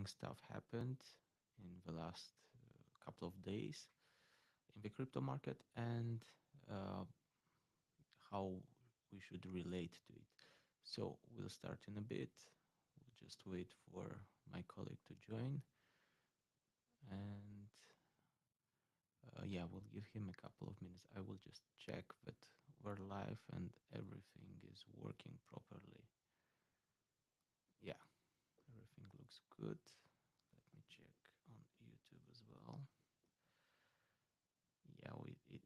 interesting stuff happened in the last couple of days in the crypto market and uh, how we should relate to it. So we'll start in a bit. We'll just wait for my colleague to join. And yeah, we'll give him a couple of minutes. I will just check that we're live and everything is working properly. Yeah, everything looks good. Let me check on YouTube as well. Yeah,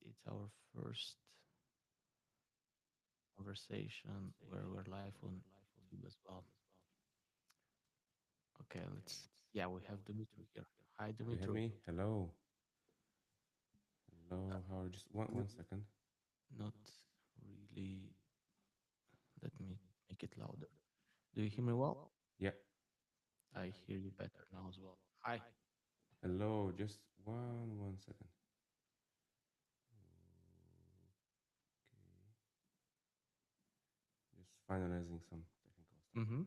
it's our first conversation where we're live on YouTube as well. Okay, let's. Yeah, we have Dimitri here. Hi, You hear Dimitri. me? Hello. Hello. How are you? Just one second. Not really. Let me make it louder. Do you hear me well? Yeah. I hear you better now as well. Hi. Hello. Just one second. Just finalizing some technical stuff. Mm-hmm.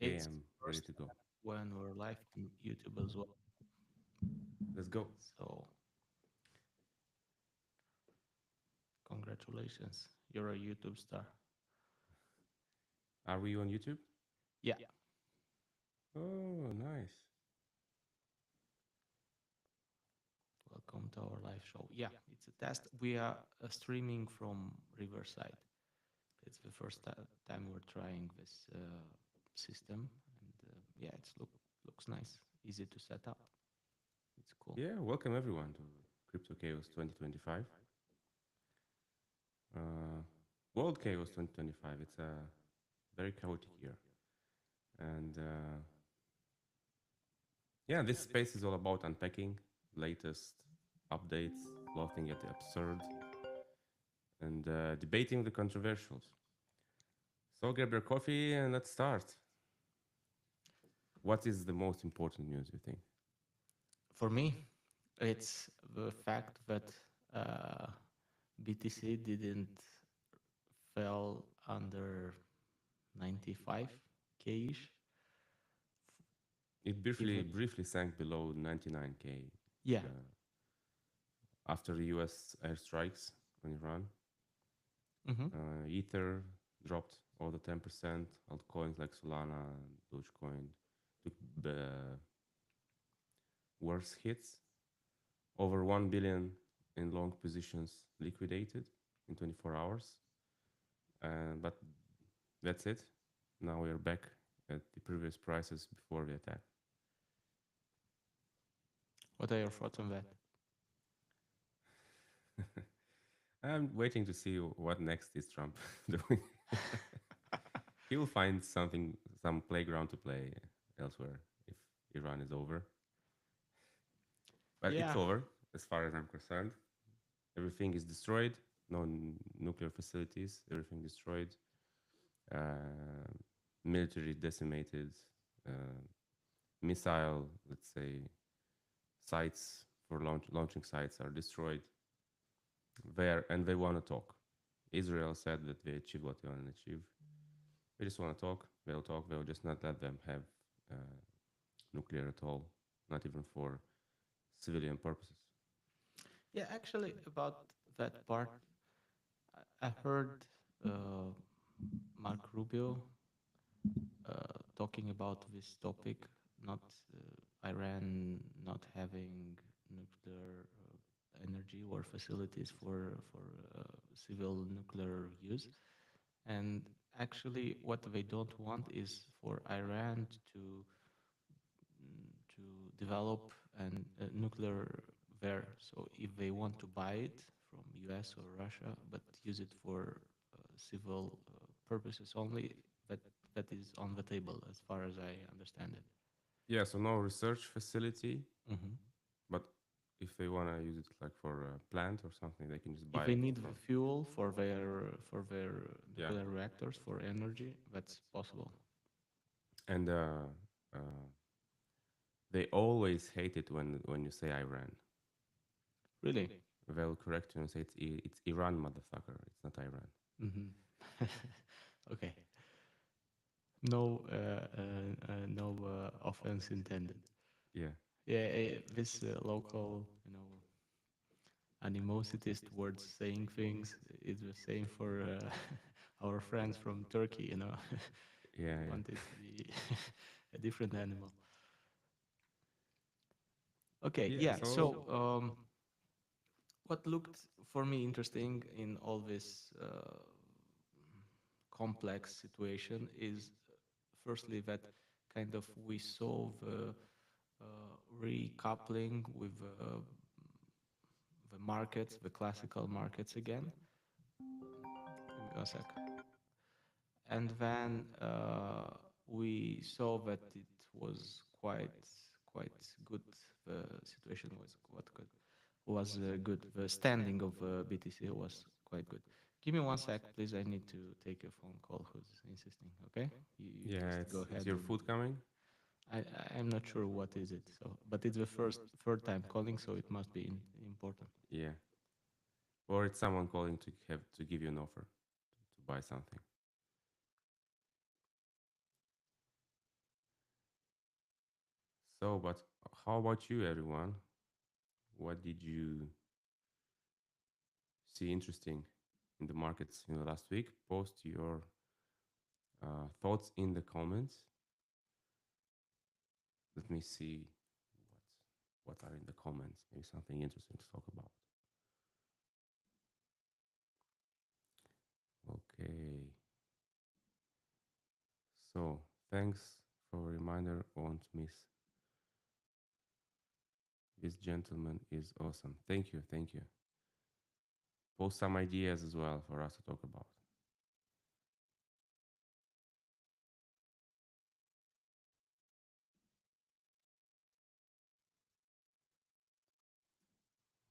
Okay, It's I'm ready first to go. when we're live on YouTube as well. Let's go. So congratulations, you're a YouTube star. Are we on YouTube? Yeah. Oh, nice. Welcome to our live show. Yeah, it's a test. We are streaming from Riverside. It's the first time we're trying this system, and yeah, looks nice, easy to set up. It's cool. Yeah, welcome everyone to Crypto Chaos 2025. Uh, World Chaos 2025. It's a very chaotic year. And yeah, this space is all about unpacking latest updates, laughing at the absurd, and debating the controversials. So grab your coffee and let's start. What is the most important news you think? For me, it's the fact that uh, BTC didn't fell under 95K ish. It Even briefly sank below 99K yeah. uh, after the US airstrikes on Iran. Mm-hmm. Ether dropped over 10%. Altcoins like Solana and Dogecoin took the worst hits. Over 1 billion in long positions liquidated in 24 hours. But that's it. Now we are back at the previous prices before the attack. What are your thoughts on that? I'm waiting to see what next is Trump doing. He will find something, some playground to play elsewhere if Iran is over. But it's Yeah. over as far as I'm concerned. Everything is destroyed. No nuclear facilities. Everything destroyed. Uh, Military decimated. Uh, Missile, let's say, sites for launching sites are destroyed. There and they want to talk. Israel said that they achieved what they want to achieve. They just want to talk. They'll talk. They'll just not let them have uh, nuclear at all, not even for civilian purposes. Yeah, actually, about that part, I heard uh, Mark Rubio talking about this topic, not Iran not having nuclear energy or facilities for civil nuclear use, and actually, what they don't want is for Iran to develop an nuclear there. So if they want to buy it from US or Russia, but use it for civil purposes only, that that is on the table as far as I understand it. Yeah, so no research facility, Hmm. but if they want to use it like for a plant or something, they can just If buy they it need the from. fuel for their Yeah, nuclear reactors for energy, that's possible. and uh, they always hate it when you say Iran. Really? They'll correct you and say it's Iran, motherfucker. It's not Iran. Hmm. Okay. No, no offense intended. Yeah, Yeah, this local, animosities towards saying things is the same for our friends from Turkey. yeah, They yeah, want it to be a different animal. Okay, yeah. yeah. So So, what looked for me interesting in all this complex situation is, firstly, that kind of we saw the recoupling with the markets, the classical markets again. Give me one sec. And then we saw that it was quite good. The situation was quite good. Was good. The standing of BTC was quite good. Give me one sec, please. I need to take a phone call. Who's insisting? Okay, you yeah, just go it's ahead your and food coming. I'm not sure what is it. So, but it's the third time calling, so it must be important. Yeah, or it's someone calling to have to give you an offer to buy something. So, but how about you, everyone? What did you see interesting in the markets in the last week? Post your thoughts in the comments. Let me see what are in the comments. Maybe something interesting to talk about. Okay. So thanks for a reminder. Won't miss. This gentleman is awesome. Thank you. Thank you. Post some ideas as well for us to talk about.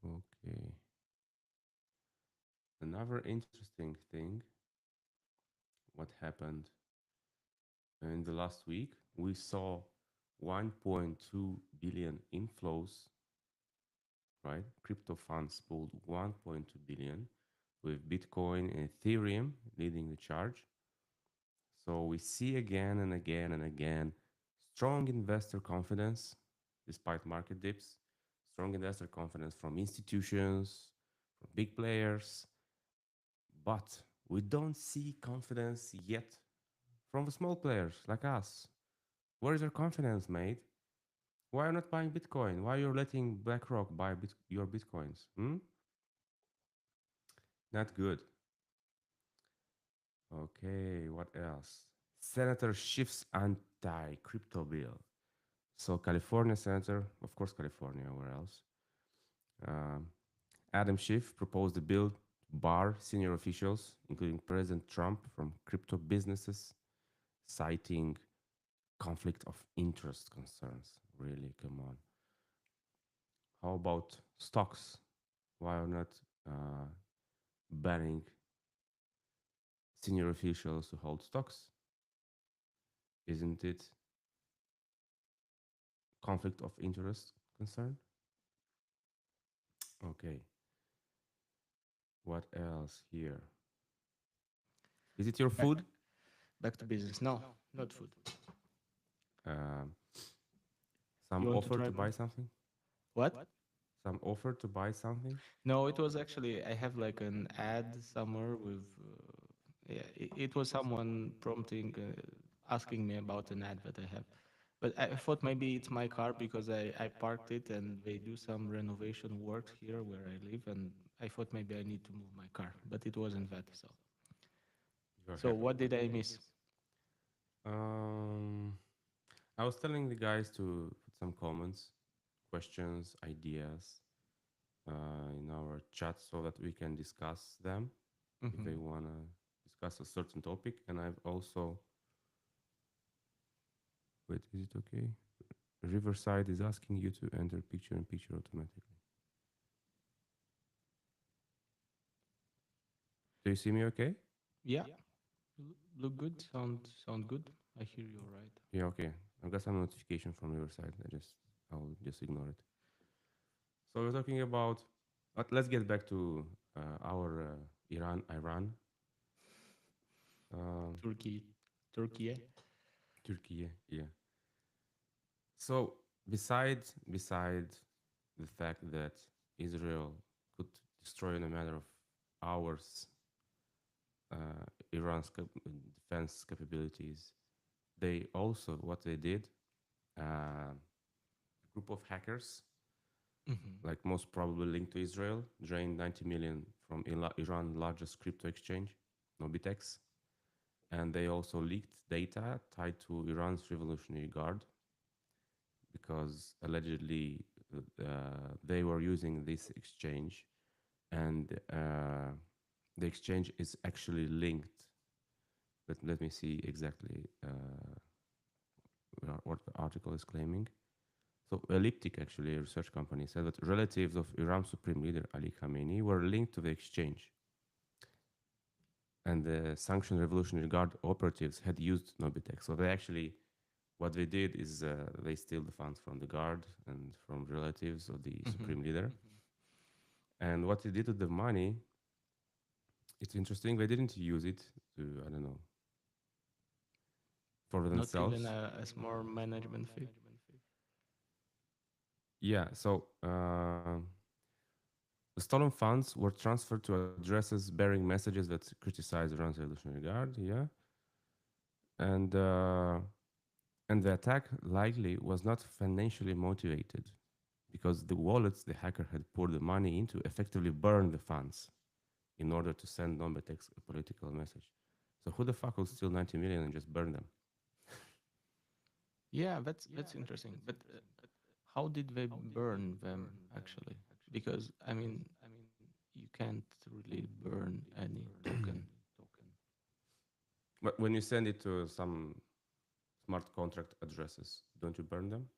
Okay. Another interesting thing, what happened in the last week, we saw 1.2 billion inflows, right? Crypto funds pulled 1.2 billion with Bitcoin and Ethereum leading the charge. So we see again and again and again strong investor confidence despite market dips, strong investor confidence from institutions, from big players, but we don't see confidence yet from the small players like us. Where is your confidence, mate? Why are you not buying Bitcoin? Why are you letting BlackRock buy your Bitcoins? Hmm? Not good. Okay, what else? Senator shifts anti-crypto bill. So California senator, of course California, where else? Um, Adam Schiff proposed a bill to bar senior officials, including President Trump, from crypto businesses, citing conflict of interest concerns. Really, come on. How about stocks? Why are not uh, banning senior officials to hold stocks? Isn't it conflict of interest concern? Okay. What else here? Is it your Back, food? back to business. No, not food. Um, some You want to offer try to buy more? something? What? Some offer to buy something? No, it was actually, I have like an ad somewhere with, yeah, it was someone prompting, asking me about an ad that I have. But I thought maybe it's my car because I parked it and they do some renovation works here where I live. And I thought maybe I need to move my car, but it wasn't that. So, You're so happy. what did I miss? Um, I was telling the guys to put some comments, questions, ideas in our chat so that we can discuss them if Hmm. they want to discuss a certain topic. And I've also, wait, is it okay? Riverside is asking you to enter picture in picture automatically. Do you see me okay? Yeah, look good, sound good. I hear you all right. Yeah, okay. I got some notification from Riverside. I'll just ignore it. So we're talking about, but let's get back to our Iran, um, Turkey, Turkey. Turkey, yeah. So beside the fact that Israel could destroy in a matter of hours Iran's defense capabilities, they also what they did, a group of hackers, Hmm. like most probably linked to Israel, drained 90 million from Iran's largest crypto exchange, Nobitex, and they also leaked data tied to Iran's Revolutionary Guard because allegedly they were using this exchange, and the exchange is actually linked. Let me see exactly what the article is claiming. So, Elliptic, actually, a research company, said that relatives of Iran's supreme leader Ali Khamenei were linked to the exchange, and the sanctioned Revolutionary Guard operatives had used Nobitex. So, they actually, what they did is they steal the funds from the guard and from relatives of the Hmm. supreme leader. And what they did with the money, it's interesting. They didn't use it to, I don't know, for Not even themselves. a small management fee. Yeah. So the stolen funds were transferred to addresses bearing messages that criticize Iran's Revolutionary Guard. Yeah, and uh, and the attack likely was not financially motivated because the wallets the hacker had poured the money into effectively burned the funds in order to send Nombetex a political message. So who the fuck will steal 90 million and just burn them? Yeah, that's interesting. But how did they burn them actually? Because I mean, you can't really burn any token. But when you send it to some smart contract addresses, don't you burn them?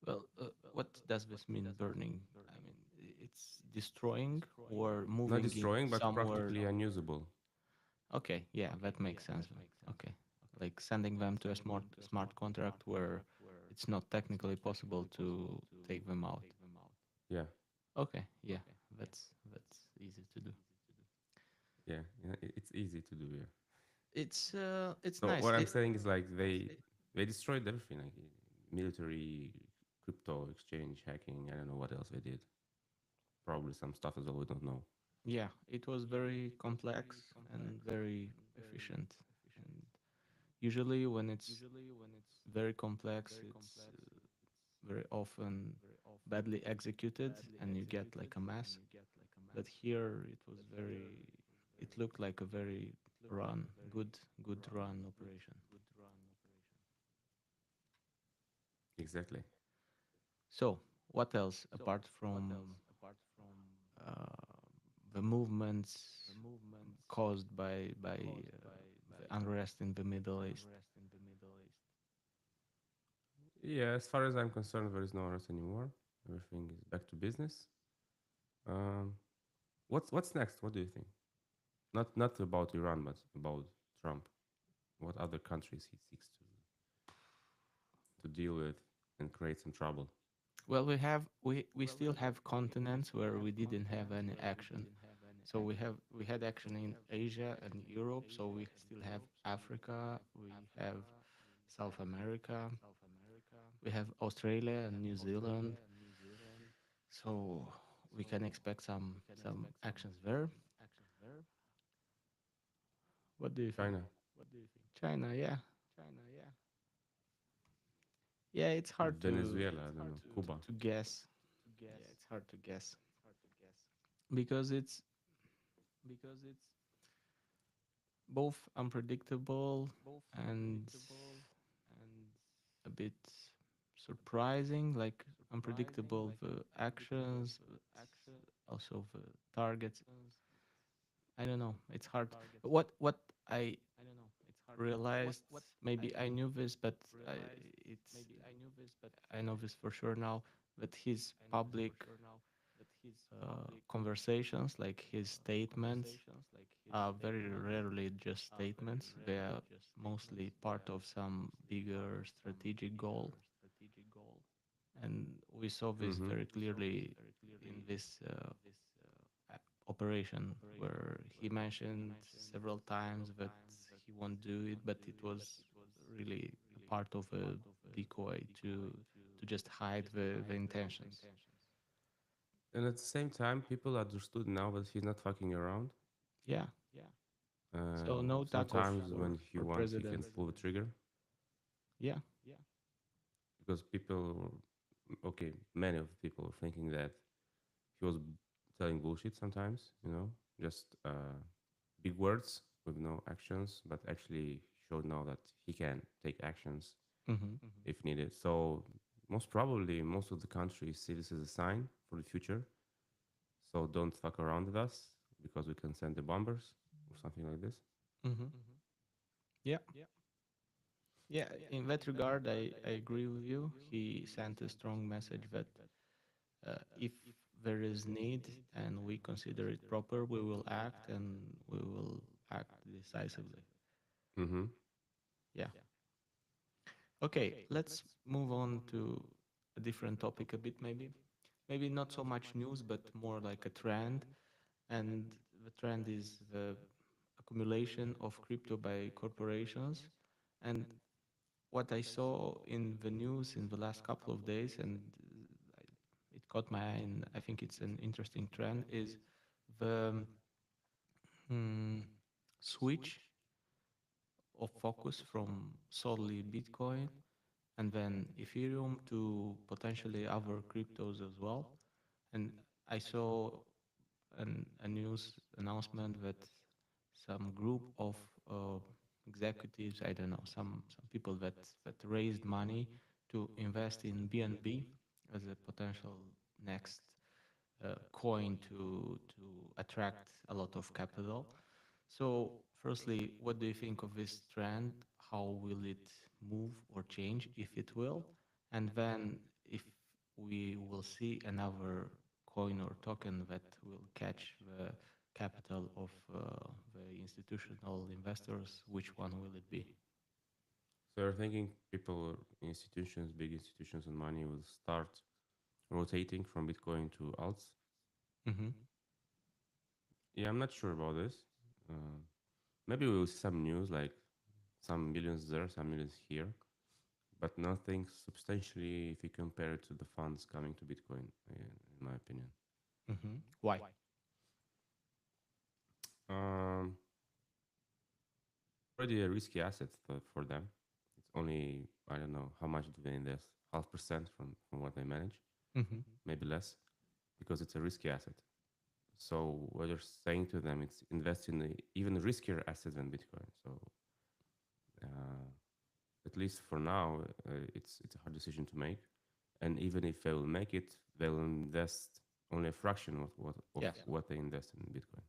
Well, what does this mean, burning? I mean, it's destroying or Not moving it destroying, but somewhere. practically unusable. Okay, yeah, that makes sense then. Okay, like sending them to a smart contract where it's not technically possible to take them out. Yeah, Okay, yeah, that's easy to do. yeah, yeah. It's easy to do. Yeah. It's So nice. what I'm saying is like they destroyed everything, like military, crypto exchange, hacking. I don't know what else they did. Probably some stuff as well. We don't know. Yeah, it was very complex and very efficient. And usually, when it's very complex, it's very often badly executed, and you get like a mess. But here, it looked like a very good run operation. Exactly. So, what else apart from uh, the movements caused by the unrest in the Middle East? Yeah. As far as I'm concerned, there is no arrest anymore. Everything is back to business. Um, what's next? What do you think? Not about Iran, but about Trump. What other countries he seeks to deal with and create some trouble? Well, we still have continents where we didn't have any action. So we had action in Asia and Europe. So we still have Africa. We have South America. We have Australia and New Zealand. So we can expect some actions there. What do you think? China, China, yeah, yeah. It's hard Venezuela, I don't know, Cuba. to guess. Yeah, it's hard to guess because it's both unpredictable and a bit surprising, like unpredictable the actions, but also the targets. I don't know. It's hard. What I realized, maybe I knew this, but it's I know this for sure now. That his public conversations, like his statements, are very rarely just statements. They are mostly part of some bigger strategic goal. And we saw this Mm-hmm. very clearly in this operation, where he mentioned several times that he won't do it, but it was really a part of a decoy to just hide the intentions. And at the same time, people understood now that he's not fucking around. Yeah. So no taco Sometimes when he for wants, he can president. pull the trigger Yeah. because people, okay, many of the people were thinking that he was telling bullshit sometimes, just big words with no actions, but actually showed now that he can take actions Hmm. if needed. So most probably, most of the country see this as a sign for the future. So don't fuck around with us because we can send the bombers or something like this. Hmm. Yeah. Yeah. In that regard, I agree with you. He sent a strong message that if there is need and we consider it proper, we will act and we will act decisively. Mm-hmm. Yeah. Okay, let's move on to a different topic a bit, maybe. Maybe not so much news, but more like a trend. And the trend is the accumulation of crypto by corporations. And what I saw in the news in the last couple of days, and it caught my eye, and I think it's an interesting trend, is the mm, switch of focus from solely Bitcoin and then Ethereum to potentially other cryptos as well. And I saw a news announcement that some group of uh, executives, I don't know, some people that raised money to invest in BNB as a potential next coin to attract a lot of capital. So, firstly, what do you think of this trend? How will it move or change, if it will? And then, if we will see another coin or token that will catch the capital of the institutional investors, which one will it be? So you're thinking people, institutions, big institutions and money will start rotating from Bitcoin to alts? Mm-hmm. Yeah, I'm not sure about this. Uh, Maybe we will see some news like some millions there, some millions here, but nothing substantially if you compare it to the funds coming to Bitcoin, in my opinion. Mm-hmm. Why? Um, it's already a risky asset for them. It's only, I don't know, how much do they invest? 0.5% from what they manage, Mm-hmm. maybe less, because it's a risky asset. So what you're saying to them, it's invest in a even riskier asset than Bitcoin. So uh, at least for now, it's a hard decision to make. And even if they will make it, they will invest only a fraction of Yes. what they invest in Bitcoin.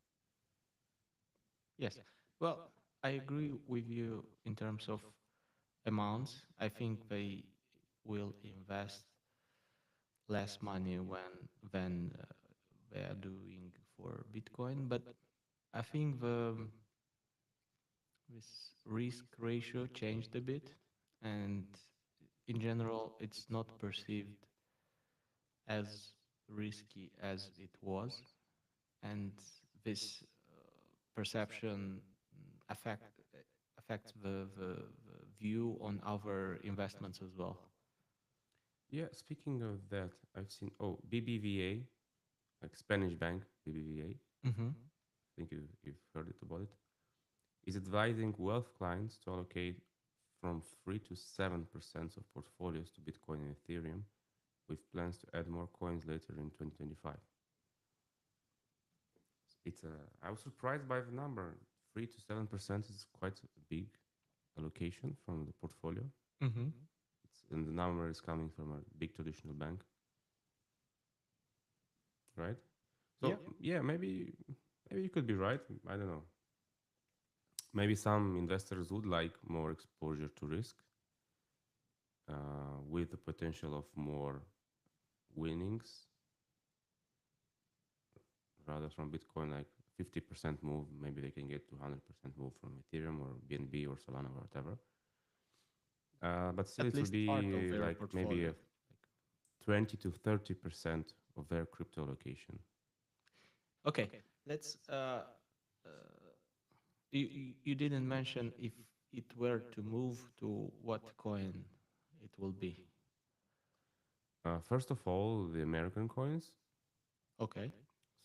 Yes. Well, I agree with you in terms of amounts. I think they will invest less money when than they are doing for Bitcoin. But I think the this risk ratio changed a bit, and in general, it's not perceived as risky as it was, and this perception affect affects the view on other investments as well. Yeah, speaking of that, I've seen, BBVA, like Spanish bank, BBVA, Mm-hmm. I think you've heard it about it, is advising wealth clients to allocate from 3 to 7% of portfolios to Bitcoin and Ethereum, with plans to add more coins later in 2025. I was surprised by the number. 3 to 7% is quite a big allocation from the portfolio. Mm-hmm. And the number is coming from a big traditional bank, right? Yeah. So yeah, maybe you could be right. I don't know. Maybe some investors would like more exposure to risk, with the potential of more winnings rather from Bitcoin, like 50% move. Maybe they can get to 100% move from Ethereum or BNB or Solana or whatever. But still, At it will least part of be their like maybe portfolio. a 20 to 30% of their crypto allocation. Okay, let's. Uh, you didn't mention if it were to move to what coin it will be? First of all, the American coins, Okay.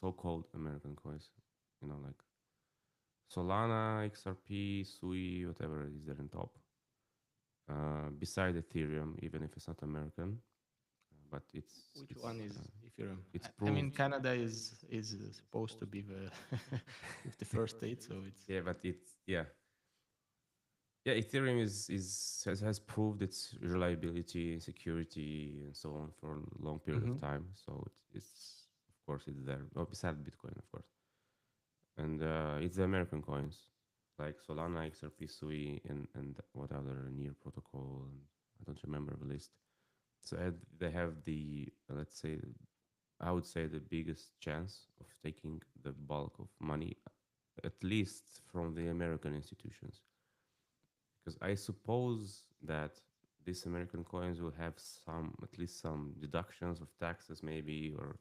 so-called American coins, like Solana, XRP, Sui, whatever is there in top. Beside Ethereum, even if it's not American, but Which one is Ethereum? it's I mean, proved. Canada is supposed to be the with the first state, so it's Yeah, but it's yeah. Ethereum has proved its reliability, security, and so on for a long period hmm of time. So it's of course it's there. Oh, besides Bitcoin, of course, and it's the American coins like Solana, XRP, Sui, and what other near protocol. And I don't remember the list. So they have the let's say I would say the biggest chance of taking the bulk of money, at least from the American institutions, because I suppose that these American coins will have some, at least some deductions of taxes, maybe, or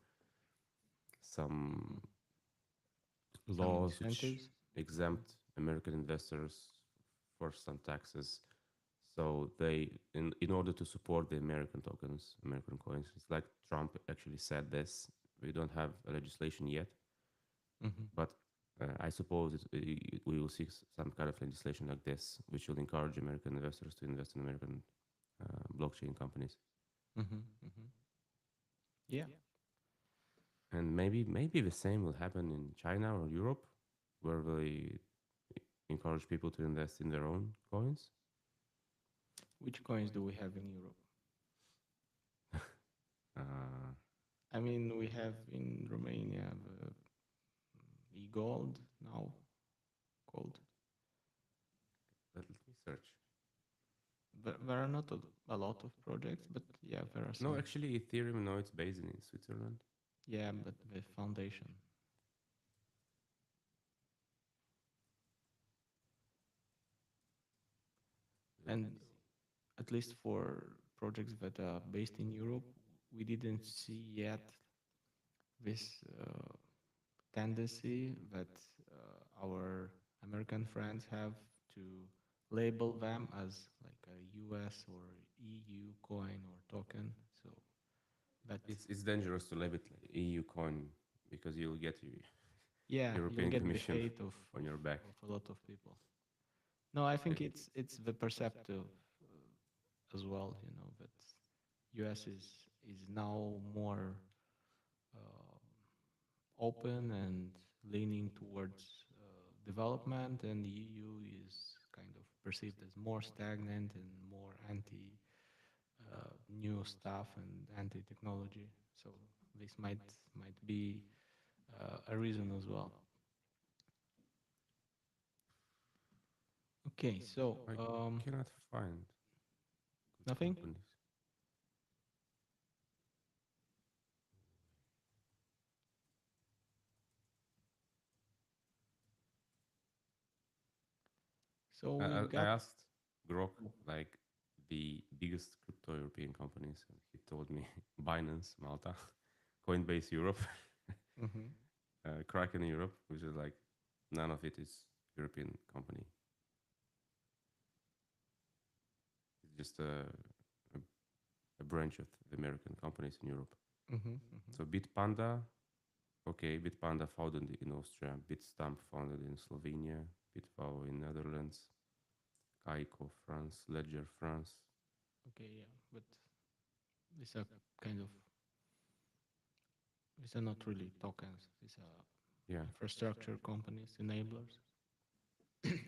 some hmm some laws which incentives. exempt American investors for some taxes. So in order to support the American tokens, American coins, it's like Trump actually said this. We don't have a legislation yet, hmm but I suppose we will see some kind of legislation like this, which will encourage American investors to invest in American blockchain companies. hmm Yeah. And maybe the same will happen in China or Europe, where they encourage people to invest in their own coins. Which coins do we have in Europe? Uh, I mean, we have in Romania the e-gold now called. let me search. There are not a lot of projects, but yeah, there are No, some. actually, Ethereum, no, it's based in Switzerland. Yeah, but the foundation. Let And me see. at least for projects that are based in Europe, we didn't see yet this tendency that our American friends have to label them as like a US or EU coin or token. So that It's dangerous to label it like EU coin because you'll get yeah, you'll European get the Commission hate on your back. of a lot of people. No, I Yeah. think it's the perceptive as well. You know that US is now more uh, open and leaning towards development, and the EU is kind of perceived as more stagnant and more anti new stuff and anti technology. So this might be a reason as well. Okay, so I cannot find good nothing. companies. So I, we I got asked Grok like the biggest crypto European companies, and he told me Binance Malta, Coinbase Europe, mhm. Kraken Europe, which is like none of it is European company. It's just a, a branch of the American companies in Europe. Mhm. Mhm. So Bitpanda, okay, Bitpanda founded in Austria, Bitstamp founded in Slovenia, Bitfao in Netherlands, Kaiko France, Ledger France. Okay, yeah, but these are kind of these are not really tokens. These are Yeah. infrastructure companies, enablers. Okay.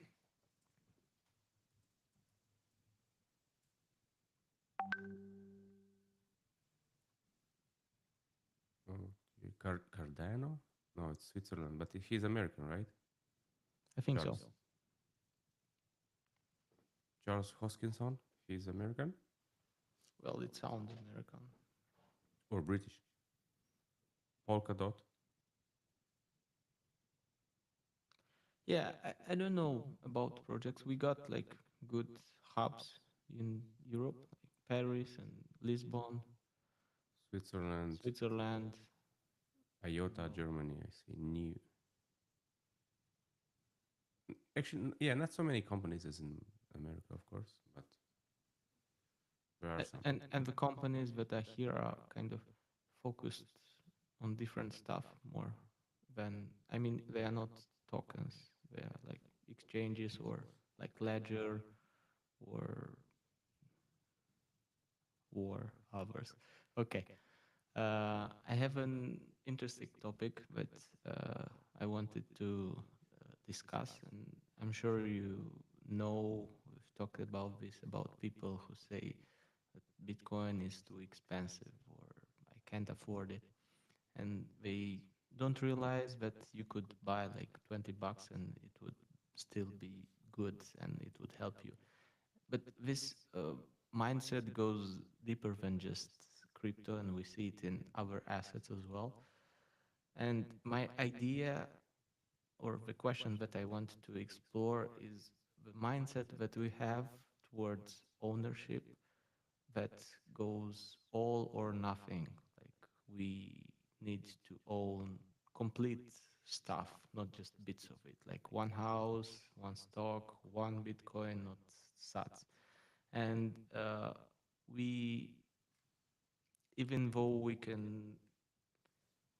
Cardano? No, it's Switzerland, but he's American, right? I think so. Charles. Charles Hoskinson, he's American Well, it sounds American. or British? Polkadot. Yeah, I don't know about projects. We got like good hubs in Europe, like Paris and Lisbon, Switzerland, Switzerland. IOTA, Germany. I see. New. Actually, yeah, not so many companies as in America, of course, but there are some. And the companies that are here are kind of focused on different stuff more than, I mean, they are not tokens. They are like exchanges or like Ledger or others. Okay. I have an interesting topic that I wanted to discuss, and I'm sure you know we've talked about this, about people who say that Bitcoin is too expensive or I can't afford it, and they don't realize that you could buy like $20 and it would still be good and it would help you. But this mindset goes deeper than just crypto, and we see it in other assets as well. And my idea, or the question that I want to explore, is the mindset that we have towards ownership that goes all or nothing. Like we need to own complete stuff, not just bits of it, like one house, one stock, one Bitcoin, not sats. And we, even though we can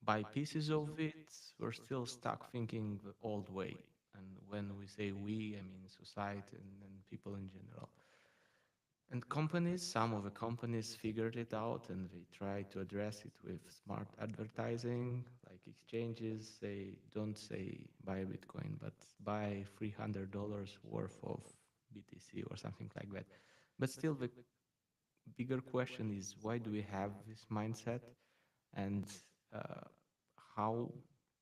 buy pieces of it, we're still stuck thinking the old way. And when we say we, I mean society and people in general. And companies, some of the companies figured it out and they try to address it with smart advertising, like exchanges say, don't say buy Bitcoin, but buy $300 worth of BTC or something like that. But still, the bigger question is why do we have this mindset, and uh, how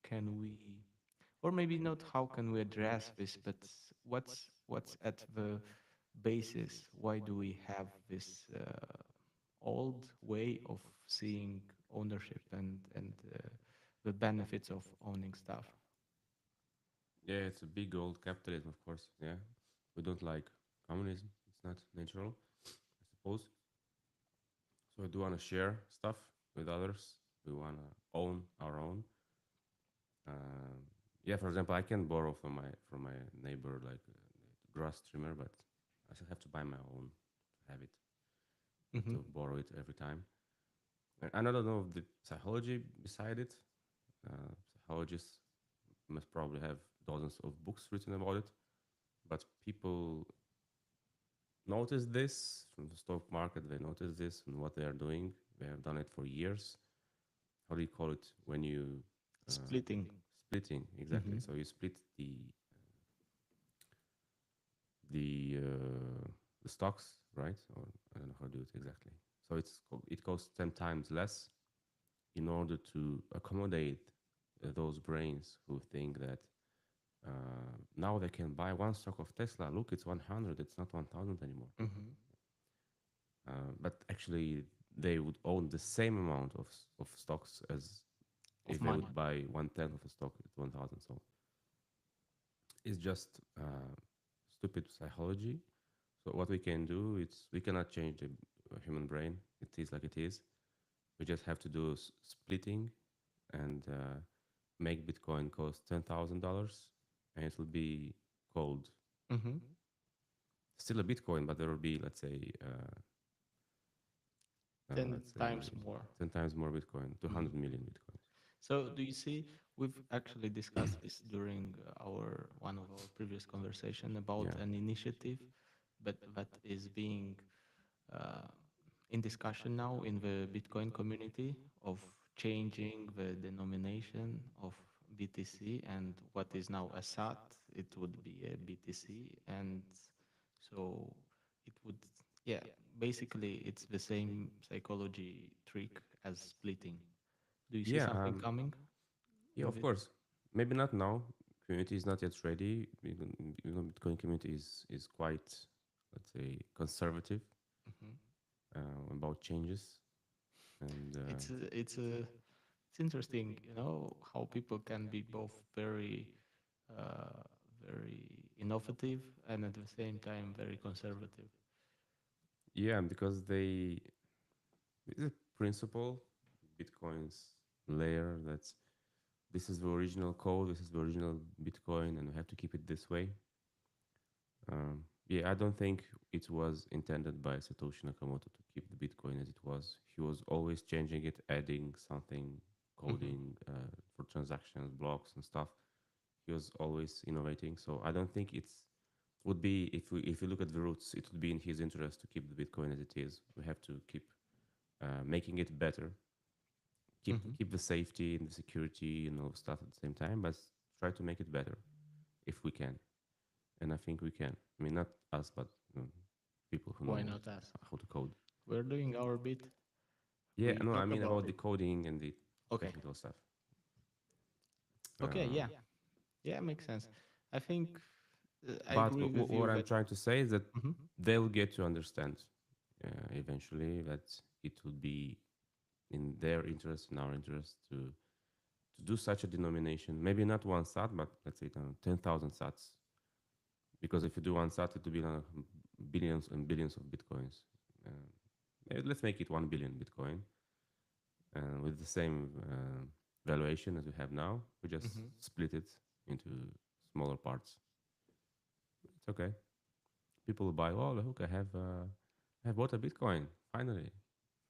can we, or maybe not how can we address this, but what's at the basis? Why do we have this old way of seeing ownership and the benefits of owning stuff? Yeah, it's a big old capitalism, of course. Yeah, we don't like communism. It's not natural, I suppose. So we do want to share stuff with others. We want to own our own. Um, yeah, for example, I can borrow from my neighbor like a grass trimmer, but I still have to buy my own to have it, not Hmm. to borrow it every time. And I don't know the psychology beside it. Psychologists must probably have dozens of books written about it, but people notice this from the stock market. They notice this and what they are doing. They have done it for years. How do you call it when you uh, Splitting. splitting? Exactly. Hmm. So you split the uh, the stocks, right? Or I don't know how to do it exactly. So it costs 10 times less in order to accommodate those brains who think that now they can buy one stock of Tesla. Look, it's 100. It's not 1,000 anymore. Hmm. But actually, they would own the same amount of stocks as Of if they money. would buy 1/10 of a stock at 1,000. So it's just stupid psychology. So what we can do is we cannot change the human brain. It is like it is. We just have to do splitting and make Bitcoin cost $10,000, and it will be called Hmm. still a Bitcoin, but there will be, ten let's say times more. 10 times more Bitcoin, Mhm. 200 million Bitcoins. So do you see, we've actually discussed this during our one of our previous conversation about Yeah. an initiative, but that is being uh, in discussion now in the Bitcoin community of changing the denomination of BTC, and what is now a SAT, it would be a BTC, and so it would, yeah, basically it's the same psychology trick as splitting. Do you see Yeah. something coming Yeah. with Of it? course. Maybe not now. Community is not yet ready. Bitcoin community is quite, let's say, conservative Mhm. about changes, and It's interesting, you know, how people can be both uh, very innovative and at the same time very conservative. yeah, because they it's a principle, Bitcoin's layer that's this is the original code, this is the original Bitcoin, and we have to keep it this way. Yeah, I don't think it was intended by Satoshi Nakamoto to keep the Bitcoin as it was. He was always changing it, adding something, Hmm. coding for transactions, blocks, and stuff. He was always innovating. So I don't think it's would be if we look at the roots, it would be in his interest to keep the Bitcoin as it is. We have to keep making it better, Hmm. keep the safety and the security and all stuff at the same time, but try to make it better if we can. And I think we can. I mean, not us, but people who Why know not us? how to code. We're doing our bit. Yeah, We no, I talk mean about about it. the coding and the Okay. technical stuff. Okay. Uh, Yeah. Yeah. Makes sense. I think I but agree with you what I'm that. trying to say is that Mhm. they'll get to understand eventually that it would be in their interest, in our interest, to do such a denomination. Maybe not one sat, but let's say 10,000 sats. Because if you do one sat, it will be billions and billions of bitcoins. Let's make it 1 billion Bitcoin with the same valuation as we have now. We just Mhm. split it into smaller parts. It's okay. People will buy. Oh, look, I have bought a Bitcoin finally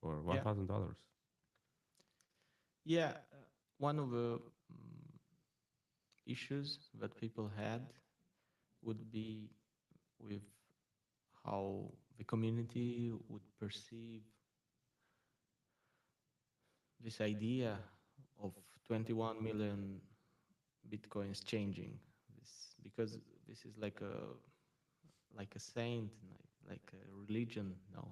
for one Yeah. thousand dollars. Yeah. One of the issues that people had would be with how the community would perceive this idea of 21 million bitcoins changing this, because this is like a saint, like a religion now,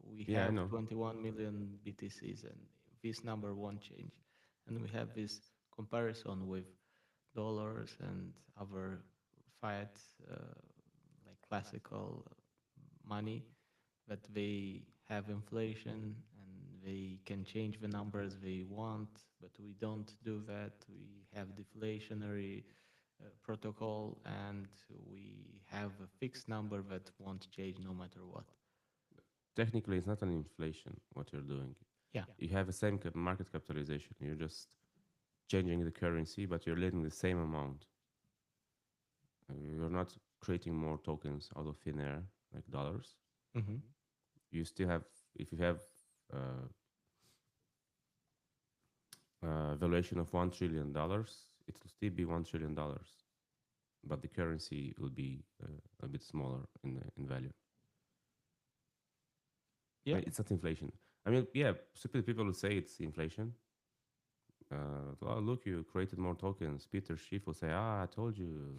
we Yeah, I have know. 21 million BTCs and this number won't change. And we have this comparison with dollars and other fiat, like classical money, that they have inflation and they can change the numbers they want, but we don't do that. We have deflationary protocol, and we have a fixed number that won't change no matter what. Technically, it's not an inflation what you're doing. Yeah. You have the same market capitalization. You're just changing the currency, but you're letting the same amount. You're not creating more tokens out of thin air like dollars. Mm-hmm. You still have, if you have uh, valuation of $1 trillion, it will still be $1 trillion, but the currency will be a bit smaller in value. I Yeah. mean, it's not inflation. I mean, yeah, stupid people will say it's inflation. Oh, look, you created more tokens. Peter Schiff will say, I told you,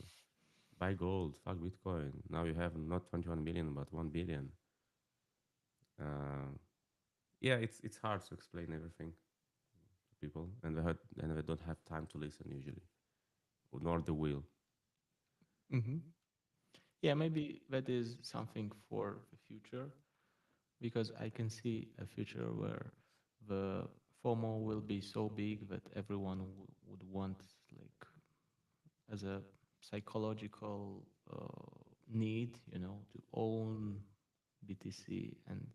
buy gold, fuck Bitcoin. Now you have not 21 million, but 1 billion. Uh, yeah, it's hard to explain everything to people, and they don't have time to listen usually, nor the will. Mm-hmm. Yeah, maybe that is something for the future, because I can see a future where the FOMO will be so big that everyone would want, like, as a psychological need, to own BTC, and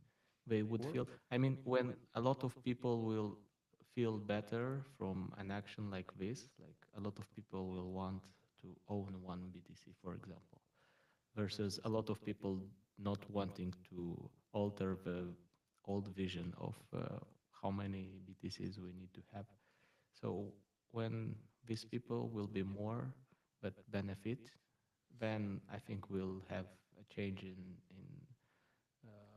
they would feel. I mean, when a lot of people will feel better from an action like this, like a lot of people will want to own one BTC, for example, versus a lot of people not wanting to alter the old vision of how many BTCs we need to have. So when these people will be more that benefit, then I think we'll have a change in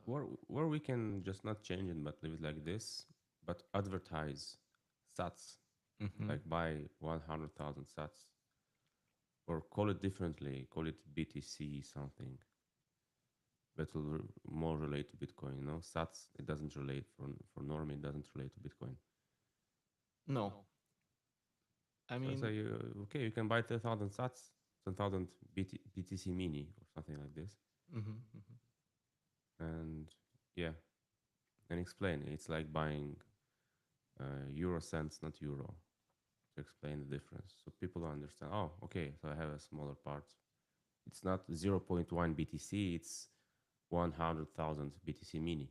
Where we can just not change it, but leave it like this, but advertise sats, Mhm. like buy 100,000 sats, or call it differently, call it BTC something that will more relate to Bitcoin. Sats, it doesn't relate for Normie, it doesn't relate to Bitcoin. No, I So I mean. say, okay, you can buy 10,000 sats, 10,000 BTC mini or something like this, Mhm, mhm. and yeah, and explain. It's like buying euro cents, not euro, to explain the difference so people understand. Oh, okay, so I have a smaller part. It's not zero point 0.1 BTC, it's 100,000 BTC mini.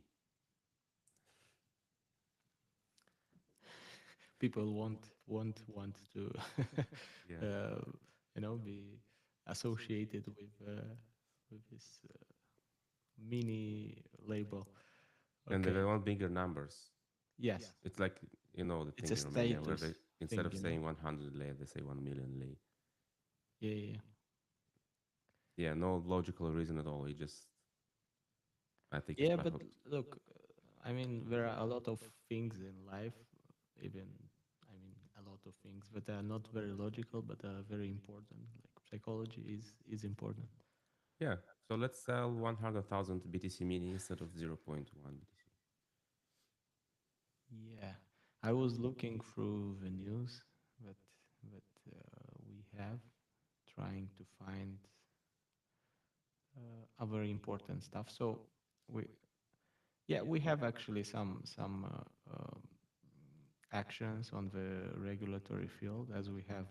People want to Yeah. be associated with with his mini label. And they Okay. want bigger numbers. Yes, It's like, the it's thing a in Romania where they, status instead thing, of saying 100 lei, they say 1 million lei. Yeah, yeah, yeah. Yeah, no logical reason at all. He just, I think it's Yeah, by but hook. look, I mean, there are a lot of things in life, even, I mean, a lot of things that are not very logical, but are very important. Like psychology is important. Yeah, so let's sell 100,000 BTC mini instead of zero point 0.1 BTC. Yeah, I was looking through the news that we have, trying to find other important stuff. So we, yeah, we have actually some actions on the regulatory field as we have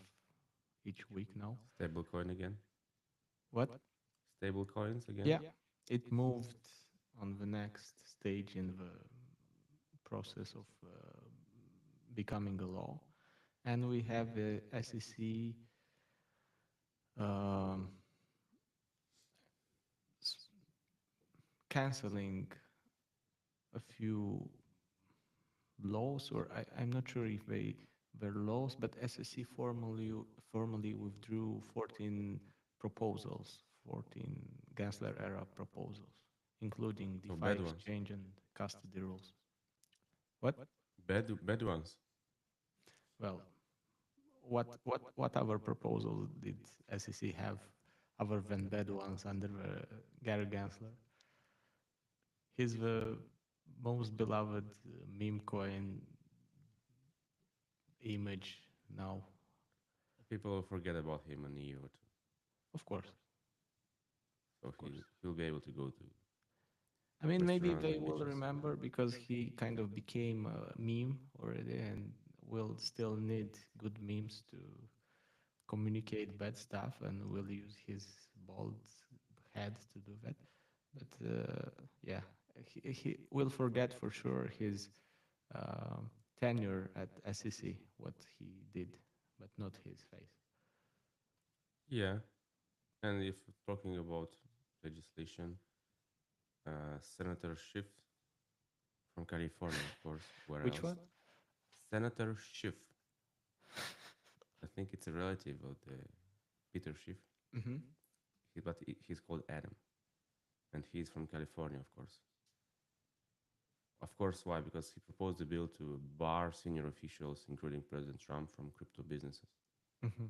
each week now. Stable coin again. What? Stable coins again. Yeah, it moved on the next stage in the process of becoming a law, and we have the SEC um, s- canceling a few laws, or I'm not sure if they were laws, but SEC formally withdrew 14 proposals, 14 Gensler era proposals, including So DeFi bad ones. exchange and custody rules. What? Bad ones. Well, what other proposals did SEC have other than bad ones under Gary Gensler? He's the most beloved meme coin image now, People will forget about him in a year or two. of course, So of course. he'll be able to go to I mean, maybe restaurants they and will beaches. remember because he kind of became a meme already and will still need good memes to communicate bad stuff and will use his bald head to do that. But yeah, he will forget for sure his um tenure at SEC, what he did, but not his face. Yeah, and if talking about legislation, Senator Schiff from California, of course. Where Which else? one? Senator Schiff. I think it's a relative of the Peter Schiff, Mm-hmm. but he's called Adam, and he's from California, of course. Of course, why? Because he proposed a bill to bar senior officials, including President Trump, from crypto businesses. Mm-hmm.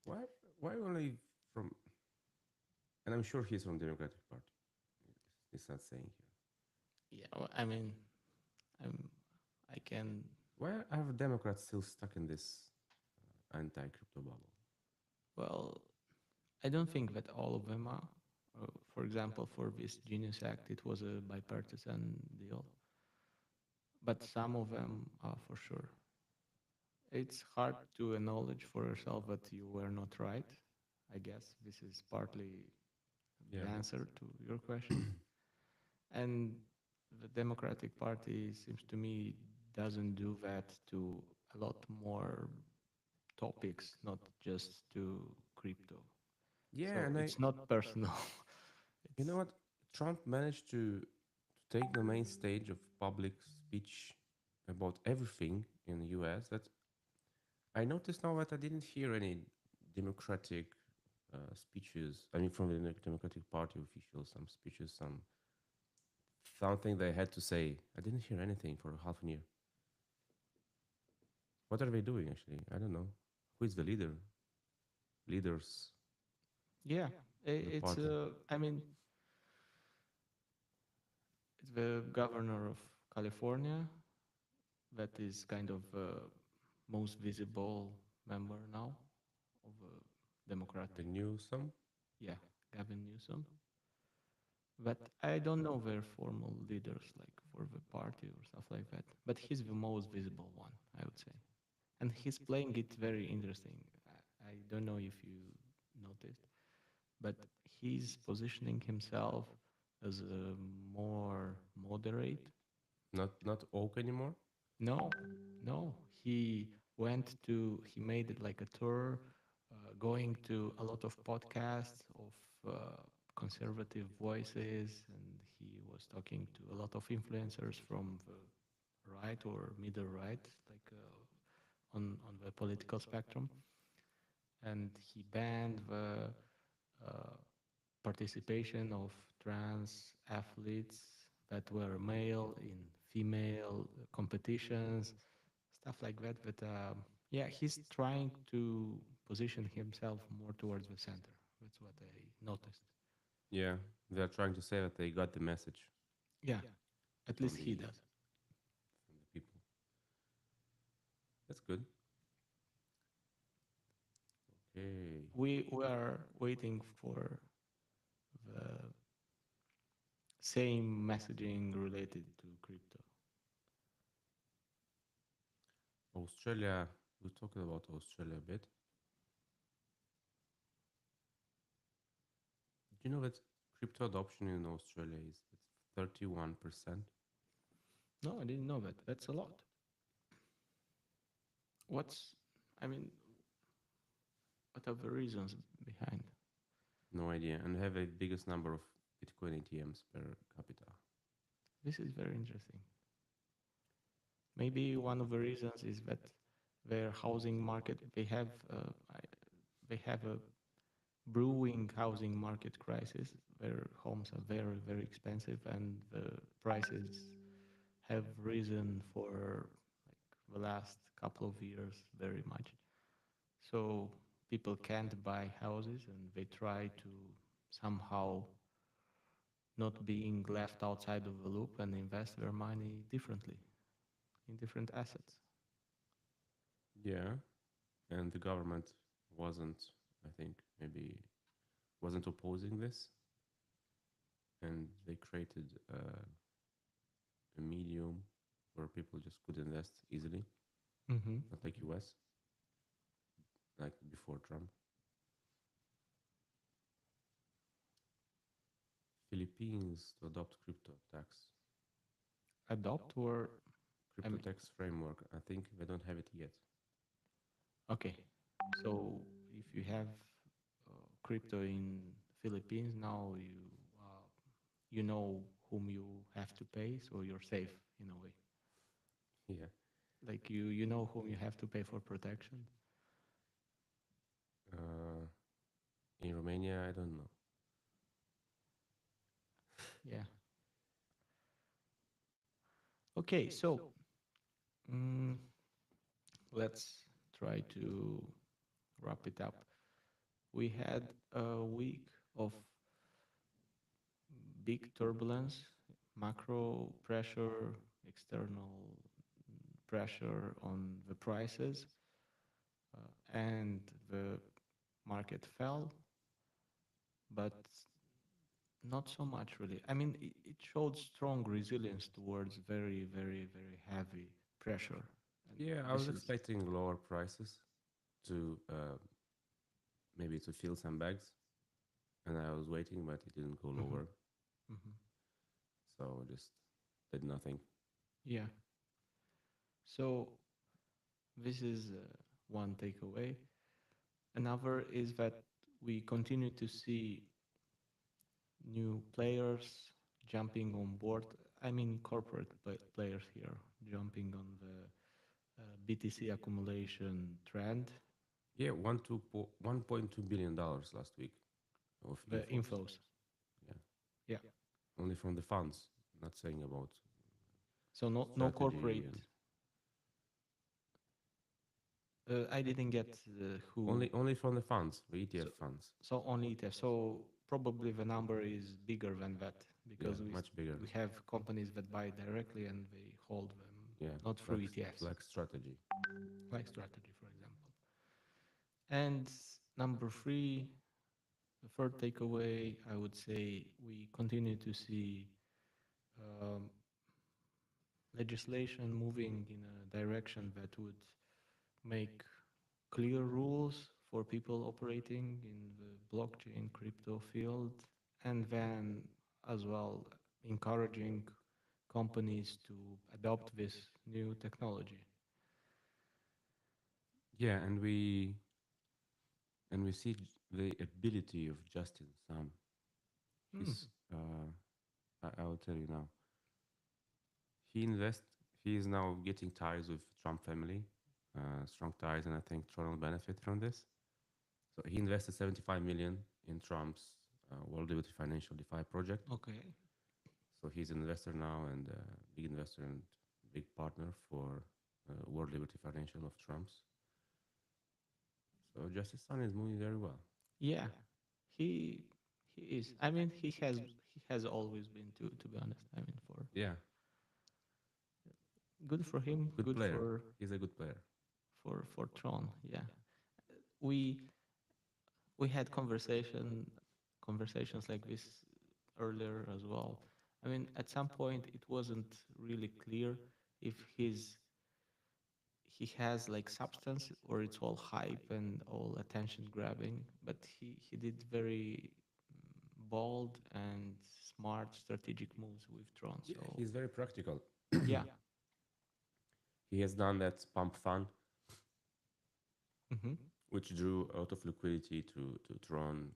Why? Why only from? And I'm sure he's from Democratic Party. It's not saying here. Yeah, well, I mean, I'm, I can. Why are Democrats still stuck in this anti-crypto bubble? Well, I don't think that all of them are. For example, for this Genius Act, it was a bipartisan deal, but some of them are for sure. It's hard to acknowledge for yourself that you were not right. I guess this is partly the Yeah. answer to your question. And the Democratic Party seems to me doesn't do that to a lot more topics, not just to crypto. Yeah, So and it's not personal. you know It's what? Trump managed to take the main stage of public speech about everything in the US. That I noticed now that I didn't hear any democratic speeches. I mean, from the Democratic Party officials, some speeches, something they had to say. I didn't hear anything for half a year. What are they doing actually? I don't know. Who is the leader? Leaders yeah, of the it's party. I mean, it's the governor of California that is kind of most visible member now of Democratic. The Newsom. Yeah, Gavin Newsom. But I don't know their formal leaders like for the party or stuff like that. But he's the most visible one, I would say, and he's playing it very interesting. I don't know if you noticed, but he's positioning himself as a more moderate. Not Oak anymore. No, no. He went to, he made it like a tour going to a lot of podcasts of conservative voices, and he was talking to a lot of influencers from the right or middle right, like on the political spectrum, and he banned the uh, participation of trans athletes that were male in female competitions, stuff like that. But yeah, he's trying to position himself more towards the center. That's what I noticed. Yeah, they're trying to say that they got the message Yeah, at from least he the does. people. That's good. Okay. We were waiting for the same messaging related to crypto. Australia, we talked about Australia a bit. Do you know that crypto adoption in Australia is it's 31%? No, I didn't know that. That's a lot. What's, I mean, what are the reasons behind? No idea. And have the biggest number of Bitcoin ATMs per capita. This is very interesting. Maybe one of the reasons is that their housing market, they have a brewing housing market crisis. Their homes are very, very expensive, and the prices have risen for like the last couple of years very much. So people can't buy houses, and they try to somehow not being left outside of the loop and invest their money differently in different assets. Yeah. And the government wasn't, I think, maybe wasn't opposing this. And they created a medium where people just could invest easily, Mm-hmm. not like US, like before Trump. Philippines to adopt crypto tax. Adopt or I Crypto mean, tax framework. I think they don't have it yet. okay. So if you have crypto in Philippines now, you know whom you have to pay, so you're safe in a way. Yeah. Like you know whom you have to pay for protection. Uh, in Romania, I don't know. Yeah. Okay. So mm, let's try to wrap it up. We had a week of big turbulence, macro pressure, external pressure on the prices, and the market fell, but not so much really. I mean, it showed strong resilience towards very, very, very heavy pressure. And Yeah, I was this is, expecting lower prices to maybe to fill some bags, and I was waiting, but it didn't go mhm, lower, mhm. so just did nothing. Yeah. So this is one takeaway. Another is that we continue to see new players jumping on board. I mean, corporate players here jumping on the BTC accumulation trend, Yeah, 1.2 billion dollars last week of the inflows. inflows. Yeah, Yeah. only from the funds. Not saying about So no strategy corporate. and I didn't get who. only from the funds, the ETF So funds. so only ETF. So probably the number is bigger than that Yeah, because much bigger. we have companies that buy directly and they hold them Yeah, not through like ETFs, like strategy. like strategy, for example. And number three, the third takeaway, I would say we continue to see um, legislation moving in a direction that would make clear rules for people operating in the blockchain crypto field, and then as well encouraging companies to adopt this new technology. Yeah, and we see the ability of Justin Sam. Hmm. He's I will tell you now. He invest. He is now getting ties with Trump family, strong ties, and I think Trump will benefit from this. So he invested 75 million in Trump's World Liberty Financial DeFi project. Okay. So he's an investor now and big investor and big partner for World Liberty Financial of Trump's. So Justice Sun is moving very well. Yeah, he he is. I mean, he has always been, to be honest. I mean, for Yeah, good for him, good good player. He's a good player. for Tron. Yeah, we we had conversations like this earlier as well. I mean, at some point it wasn't really clear if he has like substance or it's all hype and all attention grabbing, but he did very bold and smart strategic moves with Tron. Yeah, So he's very practical. yeah. He has done that pump fund, Hmm. which drew a lot of liquidity to Tron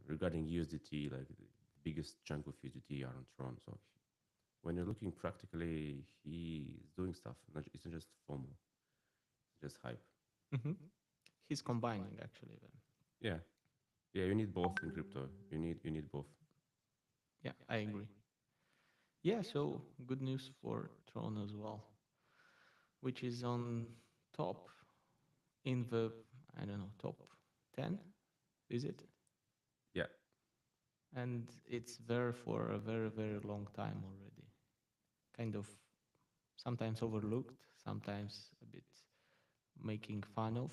regarding USDT, like the biggest chunk of USDT are on Tron. So when you're looking practically, he is doing stuff. It's not just FOMO, it's just hype. Hmm. He's combining actually then. Yeah, yeah. You need both in crypto. You need both. Yeah, I agree. Yeah, so good news for Tron as well, which is on top in the, I don't know, top 10, is it? Yeah, And it's there for a very, very long time already. Kind of sometimes overlooked, sometimes a bit making fun of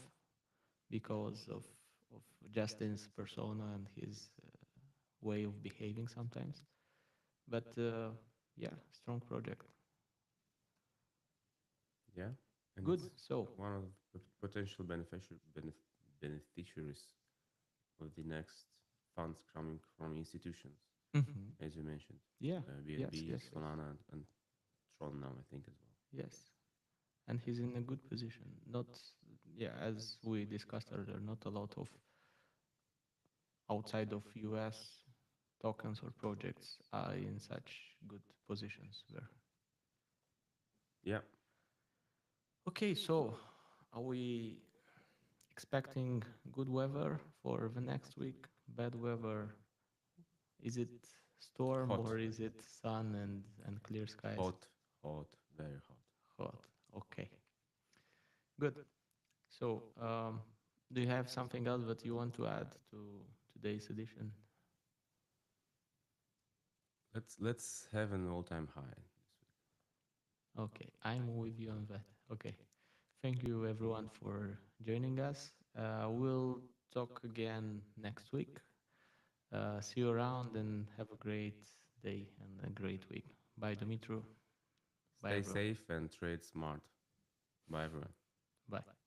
because of Justin's persona and his way of behaving sometimes. But yeah, strong project. yeah. And Good. it's So, one of the potential beneficiaries of the next funds coming from institutions, mhm. as you mentioned, Yeah, yes, BNB, yes, yes, Solana, and Tron now, I think, as well. yes. And he's in a good position. Not, yeah, as we discussed earlier, not a lot of outside of US tokens or projects are in such good positions there. Yeah, Okay, so are we expecting good weather for the next week? Bad weather? Is it storm hot, or is it sun and clear skies? hot, hot, very hot. Hot. Okay, good. So, do you have something else that you want to add to today's edition? Let's have an all-time high. Okay, I'm with you on that. Okay, thank you everyone for joining us. We'll talk again next week. See you around and have a great day and a great week. Bye, Dimitru. Bye, Stay everyone. safe and trade smart. Bye, everyone. Bye.